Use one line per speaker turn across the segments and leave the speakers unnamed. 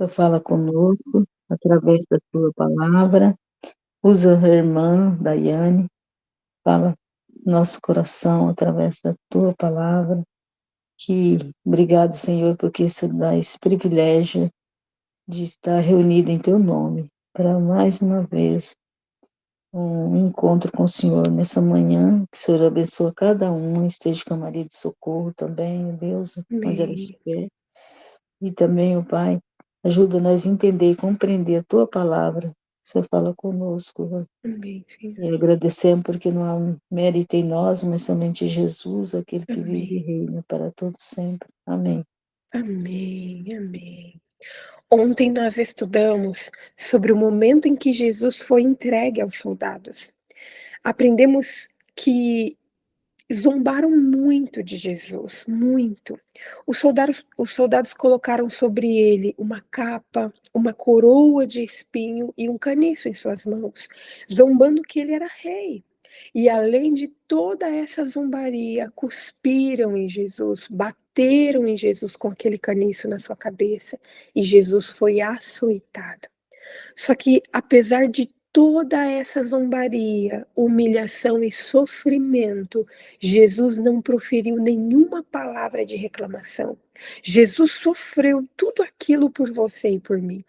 Fala conosco através da tua palavra. Usa a irmã Daiane, fala no nosso coração através da tua palavra. Obrigado, Senhor, porque isso dá esse privilégio de estar reunido em teu nome, para mais uma vez um encontro com o Senhor nessa manhã. Que o Senhor abençoe cada um, esteja com a Maria de Socorro também, meu Deus, onde ela
Amém.
estiver. E também, o Pai, ajuda nós a entender e compreender a tua palavra. O Senhor fala conosco.
Amém, Senhor.
E agradecemos porque não há mérito em nós, mas somente Jesus, aquele que vive e
Amém.
reina para todo sempre. Amém.
Amém. Amém. Ontem nós estudamos sobre o momento em que Jesus foi entregue aos soldados. Aprendemos que zombaram muito de Jesus, muito. Os soldados colocaram sobre ele uma capa, uma coroa de espinho e um caniço em suas mãos, zombando que ele era rei. E além de toda essa zombaria, cuspiram em Jesus, bateram em Jesus com aquele caniço na sua cabeça, e Jesus foi açoitado. Só que, apesar de toda essa zombaria, humilhação e sofrimento, Jesus não proferiu nenhuma palavra de reclamação. Jesus sofreu tudo aquilo por você e por mim.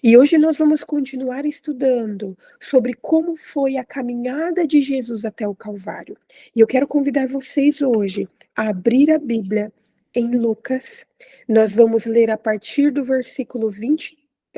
E hoje nós vamos continuar estudando sobre como foi a caminhada de Jesus até o Calvário. E eu quero convidar vocês hoje a abrir a Bíblia em Lucas. Nós vamos ler a partir do versículo 20,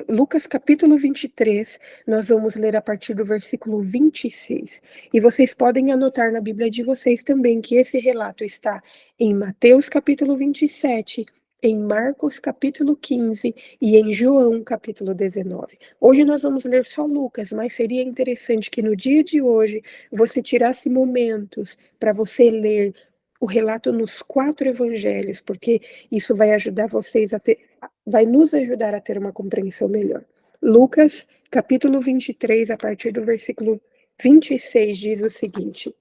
Lucas capítulo 23, nós vamos ler a partir do versículo 26. E vocês podem anotar na Bíblia de vocês também que esse relato está em Mateus capítulo 27, em Marcos capítulo 15 e em João capítulo 19. Hoje nós vamos ler só Lucas, mas seria interessante que no dia de hoje você tirasse momentos para você ler o relato nos 4 evangelhos, porque isso vai ajudar vocês a ter, vai nos ajudar a ter uma compreensão melhor. Lucas, capítulo 23, a partir do versículo 26, diz o seguinte: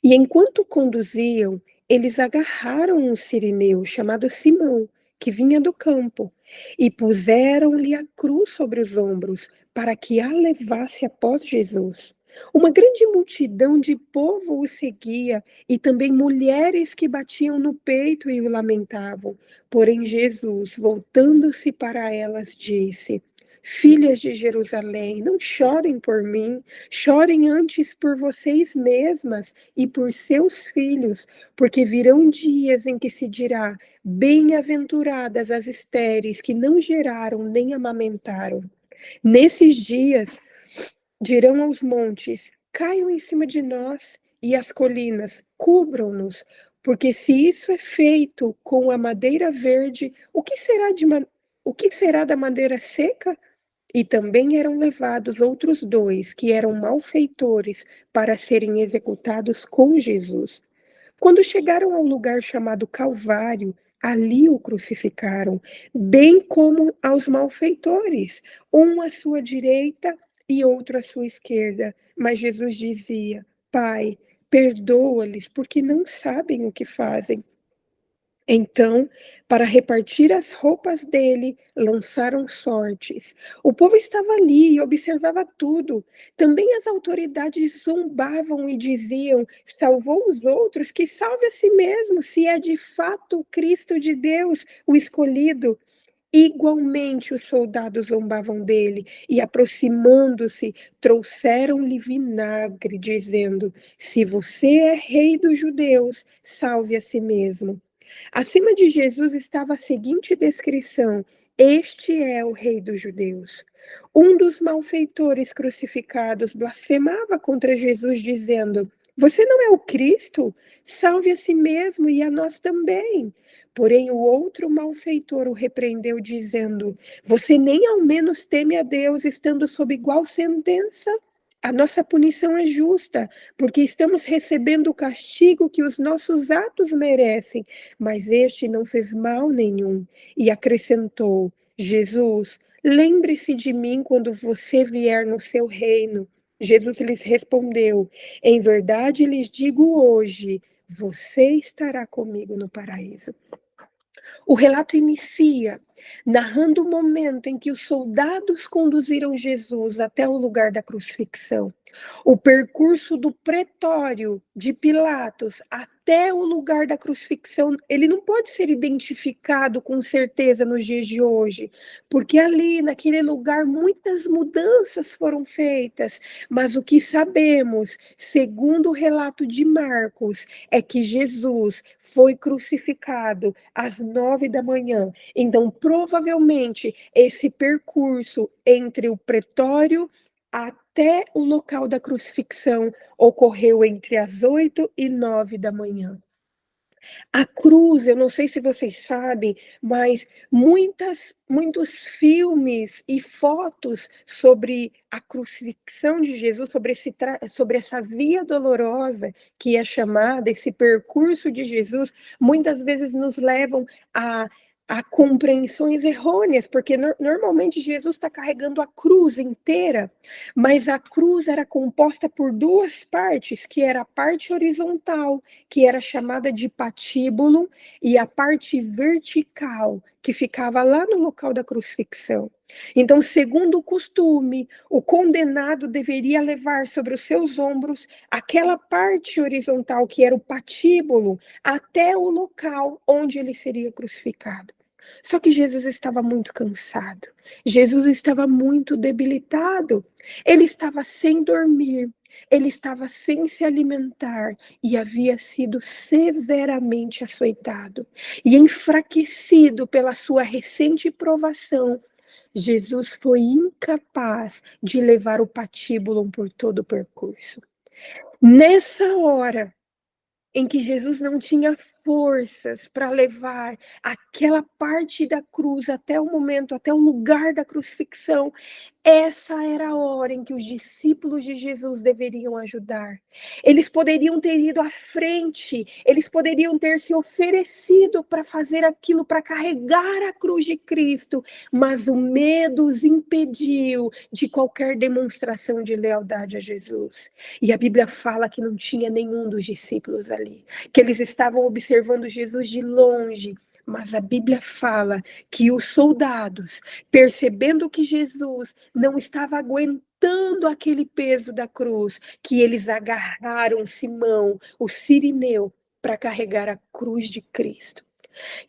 E enquanto conduziam, eles agarraram um sirineu chamado Simão, que vinha do campo, e puseram-lhe a cruz sobre os ombros, para que a levasse após Jesus. Uma grande multidão de povo o seguia, e também mulheres que batiam no peito e o lamentavam. Porém, Jesus, voltando-se para elas, disse: Filhas de Jerusalém, não chorem por mim, chorem antes por vocês mesmas e por seus filhos, porque virão dias em que se dirá: Bem-aventuradas as estéreis que não geraram nem amamentaram. Nesses dias dirão aos montes: Caiam em cima de nós, e às colinas: Cubram-nos, porque se isso é feito com a madeira verde, o que será da madeira seca? E também eram levados outros 2, que eram malfeitores, para serem executados com Jesus. Quando chegaram ao lugar chamado Calvário, ali o crucificaram, bem como aos malfeitores, um à sua direita e outro à sua esquerda. Mas Jesus dizia: Pai, perdoa-lhes, porque não sabem o que fazem. Então, para repartir as roupas dele, lançaram sortes. O povo estava ali e observava tudo. Também as autoridades zombavam e diziam: Salvou os outros, que salve a si mesmo, se é de fato o Cristo de Deus, o escolhido. Igualmente os soldados zombavam dele e, aproximando-se, trouxeram-lhe vinagre, dizendo: Se você é rei dos judeus, salve a si mesmo. Acima de Jesus estava a seguinte descrição: Este é o Rei dos Judeus. Um dos malfeitores crucificados blasfemava contra Jesus, dizendo: Você não é o Cristo? Salve a si mesmo e a nós também. Porém, o outro malfeitor o repreendeu, dizendo: Você nem ao menos teme a Deus, estando sob igual sentença? A nossa punição é justa, porque estamos recebendo o castigo que os nossos atos merecem, mas este não fez mal nenhum. E acrescentou: Jesus, lembre-se de mim quando você vier no seu reino. Jesus lhes respondeu: Em verdade lhes digo hoje, você estará comigo no paraíso. O relato inicia narrando o momento em que os soldados conduziram Jesus até o lugar da crucifixão. O percurso do pretório de Pilatos até o lugar da crucifixão, ele não pode ser identificado com certeza nos dias de hoje, porque ali, naquele lugar, muitas mudanças foram feitas, mas o que sabemos, segundo o relato de Marcos, é que Jesus foi crucificado às 9 da manhã. Então, provavelmente, esse percurso entre o pretório até o local da crucifixão ocorreu entre as 8 e 9 da manhã. A cruz, eu não sei se vocês sabem, mas muitos filmes e fotos sobre a crucifixão de Jesus, sobre essa via dolorosa que é chamada, esse percurso de Jesus, muitas vezes nos levam a compreensões errôneas, porque normalmente Jesus está carregando a cruz inteira, mas a cruz era composta por duas partes, que era a parte horizontal, que era chamada de patíbulo, e a parte vertical, que ficava lá no local da crucifixão. Então, segundo o costume, o condenado deveria levar sobre os seus ombros aquela parte horizontal, que era o patíbulo, até o local onde ele seria crucificado. Só que Jesus estava muito cansado, Jesus estava muito debilitado, ele estava sem dormir, ele estava sem se alimentar e havia sido severamente açoitado. E enfraquecido pela sua recente provação, Jesus foi incapaz de levar o patíbulo por todo o percurso. Nessa hora em que Jesus não tinha forças para levar aquela parte da cruz até o momento, até o lugar da crucifixão, essa era a hora em que os discípulos de Jesus deveriam ajudar. Eles poderiam ter ido à frente, eles poderiam ter se oferecido para fazer aquilo, para carregar a cruz de Cristo, mas o medo os impediu de qualquer demonstração de lealdade a Jesus. E a Bíblia fala que não tinha nenhum dos discípulos ali, que eles estavam observando Jesus de longe. Mas a Bíblia fala que os soldados, percebendo que Jesus não estava aguentando aquele peso da cruz, que eles agarraram Simão, o cirineu, para carregar a cruz de Cristo.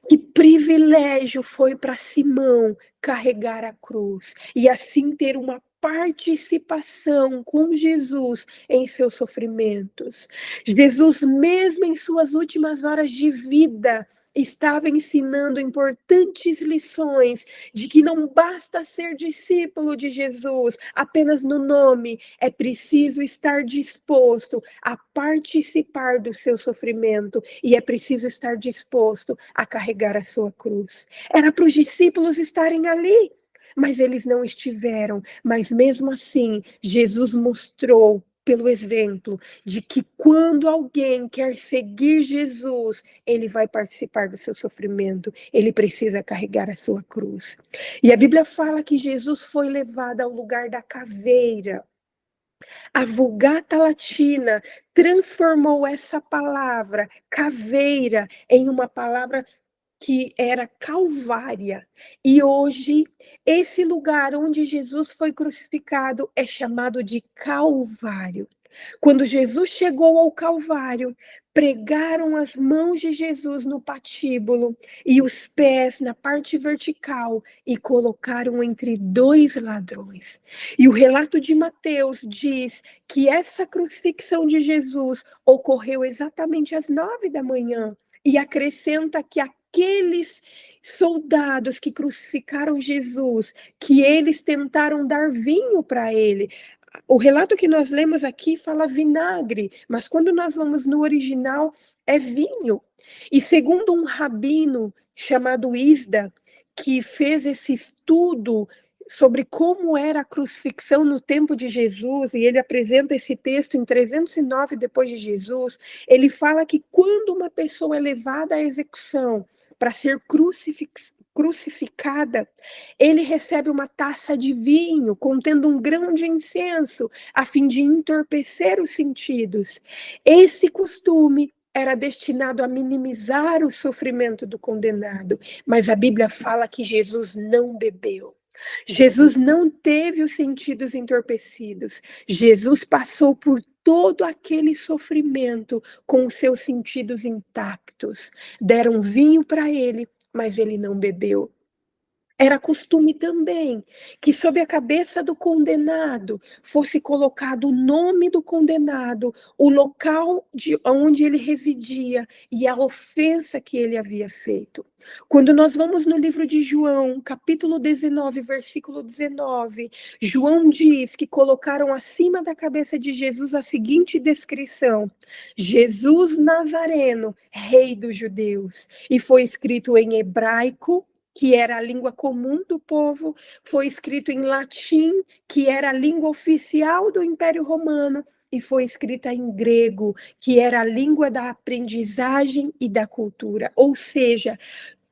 Que privilégio foi para Simão carregar a cruz e assim ter uma participação com Jesus em seus sofrimentos. Jesus, mesmo em suas últimas horas de vida, estava ensinando importantes lições de que não basta ser discípulo de Jesus apenas no nome, é preciso estar disposto a participar do seu sofrimento e é preciso estar disposto a carregar a sua cruz. Era para os discípulos estarem ali, mas eles não estiveram. Mas mesmo assim, Jesus mostrou pelo exemplo de que quando alguém quer seguir Jesus, ele vai participar do seu sofrimento, ele precisa carregar a sua cruz. E a Bíblia fala que Jesus foi levado ao lugar da caveira. A Vulgata Latina transformou essa palavra caveira em uma palavra que era Calvária. E hoje, esse lugar onde Jesus foi crucificado é chamado de Calvário. Quando Jesus chegou ao Calvário, pregaram as mãos de Jesus no patíbulo e os pés na parte vertical e colocaram entre dois ladrões. E o relato de Mateus diz que essa crucifixão de Jesus ocorreu exatamente às 9 da manhã e acrescenta que aqueles soldados que crucificaram Jesus, que eles tentaram dar vinho para ele. O relato que nós lemos aqui fala vinagre, mas quando nós vamos no original, é vinho. E segundo um rabino chamado Isda, que fez esse estudo sobre como era a crucifixão no tempo de Jesus, e ele apresenta esse texto em 309 depois de Jesus, ele fala que quando uma pessoa é levada à execução para ser crucificada, ele recebe uma taça de vinho contendo um grão de incenso, a fim de entorpecer os sentidos. Esse costume era destinado a minimizar o sofrimento do condenado, mas a Bíblia fala que Jesus não bebeu. Jesus não teve os sentidos entorpecidos. Jesus passou por todo aquele sofrimento com os seus sentidos intactos. Deram vinho para ele, mas ele não bebeu. Era costume também que sobre a cabeça do condenado fosse colocado o nome do condenado, o local onde ele residia e a ofensa que ele havia feito. Quando nós vamos no livro de João, capítulo 19, versículo 19, João diz que colocaram acima da cabeça de Jesus a seguinte descrição: Jesus Nazareno, rei dos judeus. E foi escrito em hebraico, que era a língua comum do povo, foi escrito em latim, que era a língua oficial do Império Romano, e foi escrita em grego, que era a língua da aprendizagem e da cultura. Ou seja,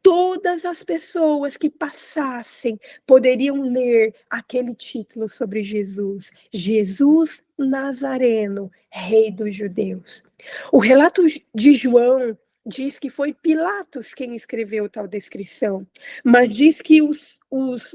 todas as pessoas que passassem poderiam ler aquele título sobre Jesus: Jesus Nazareno, Rei dos Judeus. O relato de João diz que foi Pilatos quem escreveu tal descrição, mas diz que os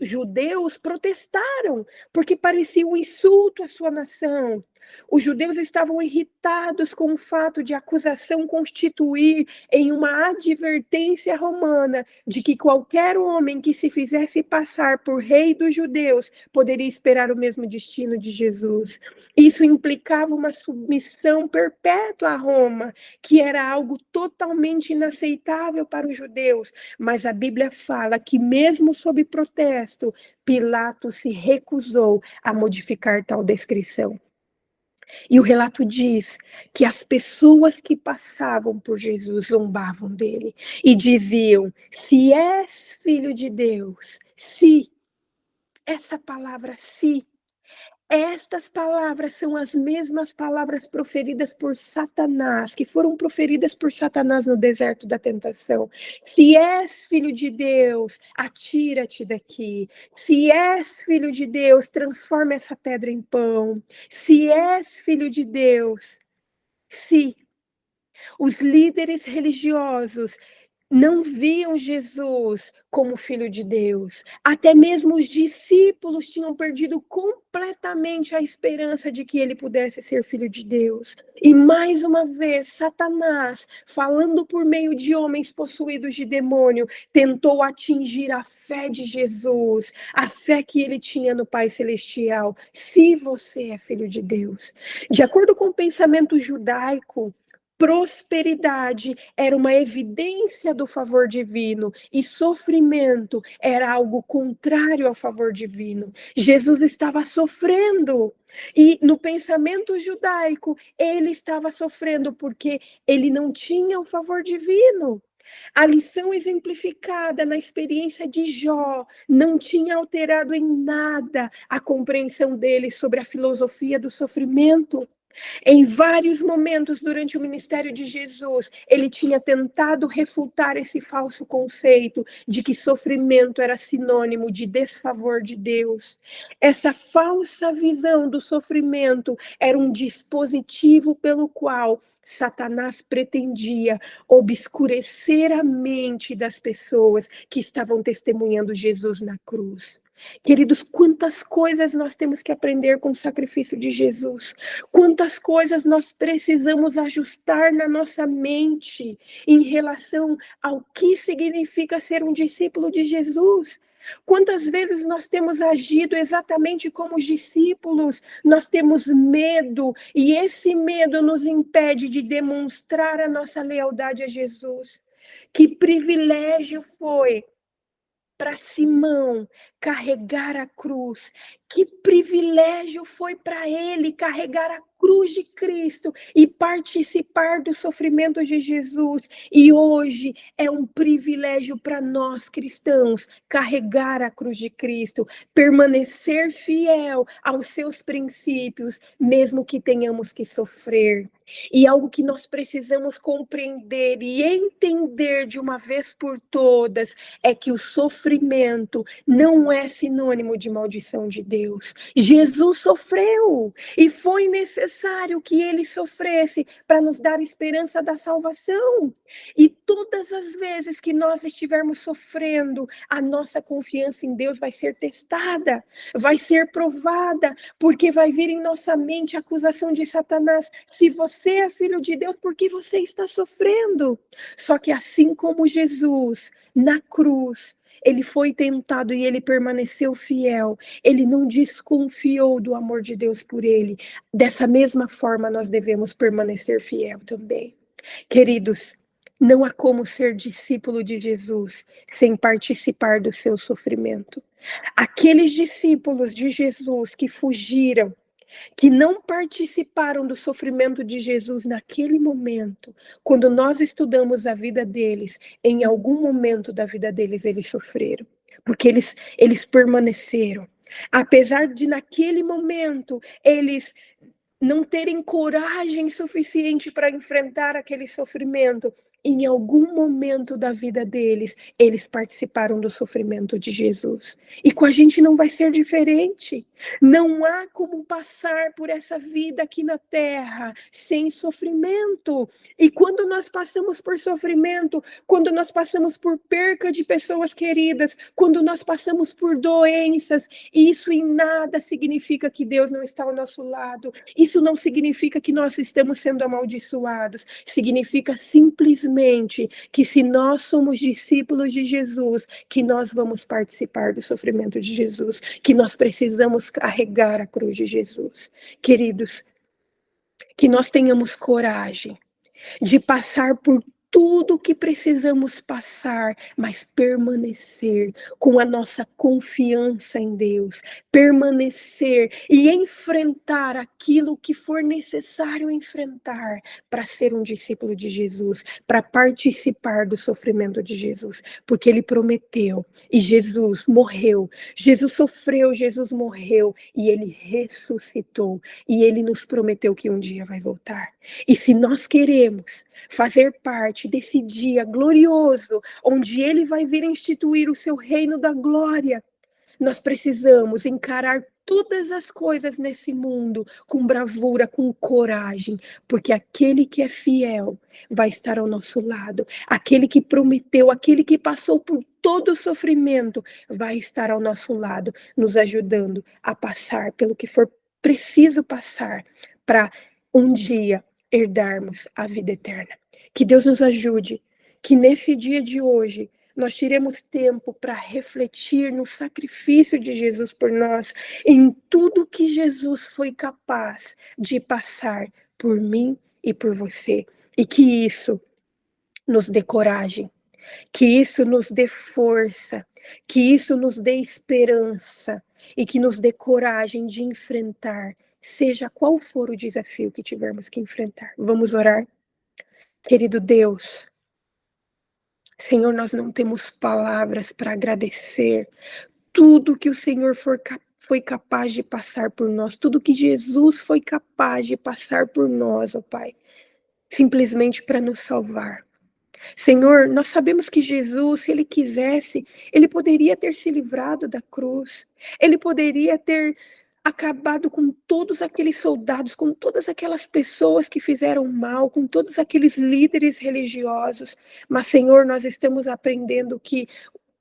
judeus protestaram porque parecia um insulto à sua nação. Os judeus estavam irritados com o fato de a acusação constituir em uma advertência romana de que qualquer homem que se fizesse passar por rei dos judeus poderia esperar o mesmo destino de Jesus. Isso implicava uma submissão perpétua a Roma, que era algo totalmente inaceitável para os judeus, mas a Bíblia fala que mesmo sob protesto, Pilatos se recusou a modificar tal descrição. E o relato diz que as pessoas que passavam por Jesus zombavam dele e diziam: se és filho de Deus, se, essa palavra se, estas palavras são as mesmas palavras proferidas por Satanás, que foram proferidas por Satanás no deserto da tentação. Se és filho de Deus, atira-te daqui. Se és filho de Deus, transforma essa pedra em pão. Se és filho de Deus, se os líderes religiosos não viam Jesus como filho de Deus. Até mesmo os discípulos tinham perdido completamente a esperança de que ele pudesse ser filho de Deus. E mais uma vez, Satanás, falando por meio de homens possuídos de demônio, tentou atingir a fé de Jesus, a fé que ele tinha no Pai Celestial. Se você é filho de Deus. De acordo com o pensamento judaico, prosperidade era uma evidência do favor divino e sofrimento era algo contrário ao favor divino. Jesus estava sofrendo e no pensamento judaico ele estava sofrendo porque ele não tinha o favor divino. A lição exemplificada na experiência de Jó não tinha alterado em nada a compreensão dele sobre a filosofia do sofrimento. Em vários momentos durante o ministério de Jesus, ele tinha tentado refutar esse falso conceito de que sofrimento era sinônimo de desfavor de Deus. Essa falsa visão do sofrimento era um dispositivo pelo qual Satanás pretendia obscurecer a mente das pessoas que estavam testemunhando Jesus na cruz. Queridos, quantas coisas nós temos que aprender com o sacrifício de Jesus. Quantas coisas nós precisamos ajustar na nossa mente em relação ao que significa ser um discípulo de Jesus. Quantas vezes nós temos agido exatamente como os discípulos, nós temos medo, e esse medo nos impede de demonstrar a nossa lealdade a Jesus. Que privilégio foi para Simão carregar a cruz. Que privilégio foi para ele carregar a cruz de Cristo e participar do sofrimento de Jesus. E hoje é um privilégio para nós cristãos carregar a cruz de Cristo, permanecer fiel aos seus princípios, mesmo que tenhamos que sofrer. E algo que nós precisamos compreender e entender de uma vez por todas é que o sofrimento não é sinônimo de maldição de Deus. Jesus sofreu e foi necessário que ele sofresse para nos dar esperança da salvação. E todas as vezes que nós estivermos sofrendo, a nossa confiança em Deus vai ser testada, vai ser provada, porque vai vir em nossa mente a acusação de Satanás: se você é filho de Deus, por que você está sofrendo? Só que assim como Jesus, na cruz, ele foi tentado e ele permaneceu fiel, ele não desconfiou do amor de Deus por ele. Dessa mesma forma, nós devemos permanecer fiel também. Queridos, não há como ser discípulo de Jesus sem participar do seu sofrimento. Aqueles discípulos de Jesus que fugiram, que não participaram do sofrimento de Jesus naquele momento, quando nós estudamos a vida deles, em algum momento da vida deles eles sofreram, porque eles permaneceram. Apesar de naquele momento eles não terem coragem suficiente para enfrentar aquele sofrimento, em algum momento da vida deles, eles participaram do sofrimento de Jesus. E com a gente não vai ser diferente. Não há como passar por essa vida aqui na Terra sem sofrimento. E quando nós passamos por sofrimento, quando nós passamos por perca de pessoas queridas, quando nós passamos por doenças, isso em nada significa que Deus não está ao nosso lado. Isso não significa que nós estamos sendo amaldiçoados. Significa simplesmente que se nós somos discípulos de Jesus, que nós vamos participar do sofrimento de Jesus, que nós precisamos carregar a cruz de Jesus. Queridos, que nós tenhamos coragem de passar por tudo o que precisamos passar, mas permanecer com a nossa confiança em Deus, permanecer e enfrentar aquilo que for necessário enfrentar para ser um discípulo de Jesus, para participar do sofrimento de Jesus, porque ele prometeu e Jesus morreu, Jesus sofreu, Jesus morreu e ele ressuscitou e ele nos prometeu que um dia vai voltar. E se nós queremos fazer parte desse dia glorioso, onde ele vai vir instituir o seu reino da glória, nós precisamos encarar todas as coisas nesse mundo com bravura, com coragem, porque aquele que é fiel vai estar ao nosso lado, aquele que prometeu, aquele que passou por todo o sofrimento, vai estar ao nosso lado, nos ajudando a passar pelo que for preciso passar, para um dia herdarmos a vida eterna. Que Deus nos ajude, que nesse dia de hoje nós tiremos tempo para refletir no sacrifício de Jesus por nós, em tudo que Jesus foi capaz de passar por mim e por você. E que isso nos dê coragem, que isso nos dê força, que isso nos dê esperança e que nos dê coragem de enfrentar, seja qual for o desafio que tivermos que enfrentar. Vamos orar? Querido Deus, Senhor, nós não temos palavras para agradecer tudo que o Senhor foi capaz de passar por nós, tudo que Jesus foi capaz de passar por nós, ó Pai, simplesmente para nos salvar. Senhor, nós sabemos que Jesus, se ele quisesse, ele poderia ter se livrado da cruz, ele poderia ter acabado com todos aqueles soldados, com todas aquelas pessoas que fizeram mal, com todos aqueles líderes religiosos, mas, Senhor, nós estamos aprendendo que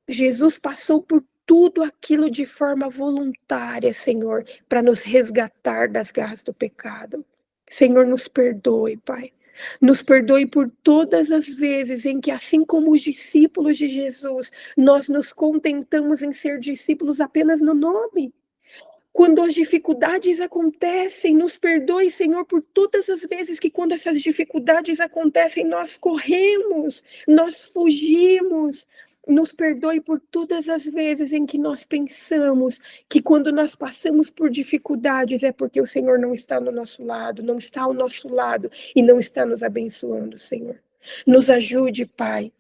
Jesus passou por tudo aquilo de forma voluntária, Senhor, para nos resgatar das garras do pecado. Senhor, nos perdoe, Pai. Nos perdoe por todas as vezes em que, assim como os discípulos de Jesus, nós nos contentamos em ser discípulos apenas no nome. Quando as dificuldades acontecem, nos perdoe, Senhor, por todas as vezes que quando essas dificuldades acontecem, nós corremos, nós fugimos. Nos perdoe por todas as vezes em que nós pensamos que quando nós passamos por dificuldades é porque o Senhor não está no nosso lado, não está ao nosso lado e não está nos abençoando, Senhor. Nos ajude, Pai,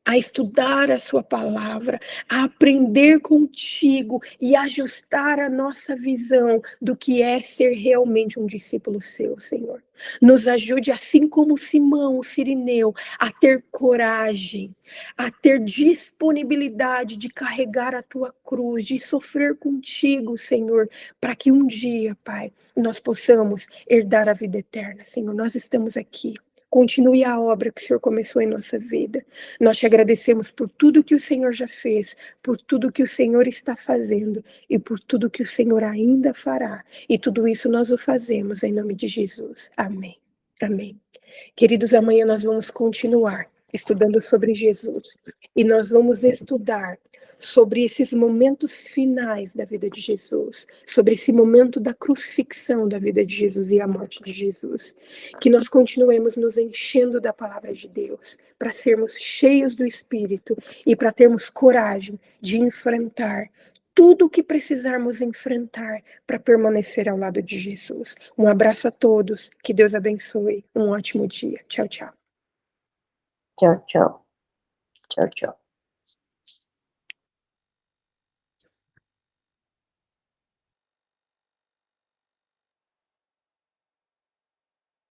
a estudar a sua palavra, a aprender contigo e ajustar a nossa visão do que é ser realmente um discípulo seu, Senhor. Nos ajude, assim como Simão, o sirineu, a ter coragem, a ter disponibilidade de carregar a tua cruz, de sofrer contigo, Senhor, para que um dia, Pai, nós possamos herdar a vida eterna, Senhor. Nós estamos aqui. Continue a obra que o Senhor começou em nossa vida. Nós te agradecemos por tudo que o Senhor já fez, por tudo que o Senhor está fazendo e por tudo que o Senhor ainda fará. E tudo isso nós o fazemos em nome de Jesus. Amém. Amém. Queridos, amanhã nós vamos continuar estudando sobre Jesus e nós vamos estudar sobre esses momentos finais da vida de Jesus, sobre esse momento da crucifixão da vida de Jesus e a morte de Jesus. Que nós continuemos nos enchendo da palavra de Deus, para sermos cheios do Espírito e para termos coragem de enfrentar tudo o que precisarmos enfrentar para permanecer ao lado de Jesus. Um abraço a todos, que Deus abençoe, um ótimo dia. Tchau, tchau.
Tchau, tchau. Tchau, tchau.